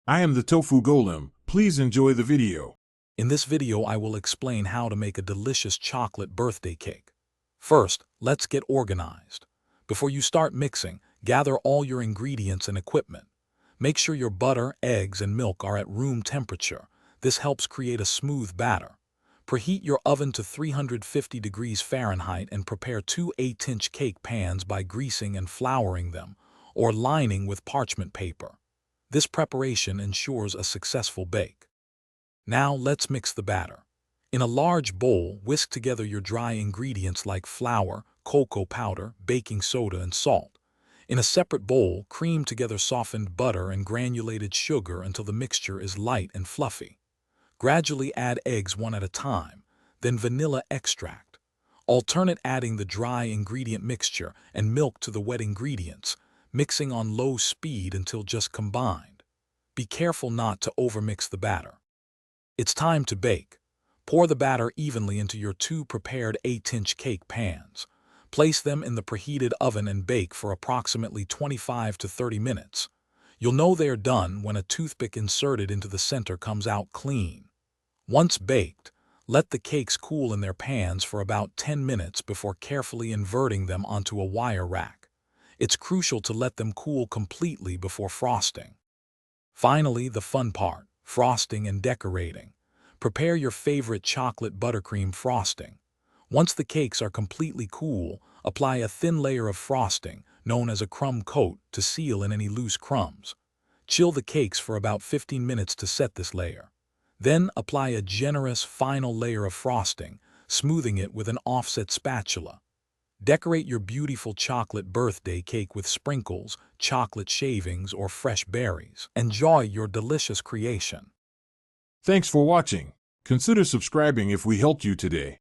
I am the Tofu Golem. Please enjoy the video. In this video, I will explain how to make a delicious chocolate birthday cake. First, let's get organized. Before you start mixing, gather all your ingredients and equipment. Make sure your butter, eggs, and milk are at room temperature. This helps create a smooth batter. Preheat your oven to 350 degrees Fahrenheit and prepare 2 8-inch cake pans by greasing and flouring them, or lining with parchment paper. This preparation ensures a successful bake. Now let's mix the batter. In a large bowl, whisk together your dry ingredients like flour, cocoa powder, baking soda, and salt. In a separate bowl, cream together softened butter and granulated sugar until the mixture is light and fluffy. Gradually add eggs one at a time, then vanilla extract. Alternate adding the dry ingredient mixture and milk to the wet ingredients, mixing on low speed until just combined. Be careful not to overmix the batter. It's time to bake. Pour the batter evenly into your 2 prepared 8-inch cake pans. Place them in the preheated oven and bake for approximately 25 to 30 minutes. You'll know they are done when a toothpick inserted into the center comes out clean. Once baked, let the cakes cool in their pans for about 10 minutes before carefully inverting them onto a wire rack. It's crucial to let them cool completely before frosting. Finally, the fun part, frosting and decorating. Prepare your favorite chocolate buttercream frosting. Once the cakes are completely cool, apply a thin layer of frosting, known as a crumb coat, to seal in any loose crumbs. Chill the cakes for about 15 minutes to set this layer. Then apply a generous final layer of frosting, smoothing it with an offset spatula. Decorate your beautiful chocolate birthday cake with sprinkles, chocolate shavings, or fresh berries. Enjoy your delicious creation. Thanks for watching. Consider subscribing if we helped you today.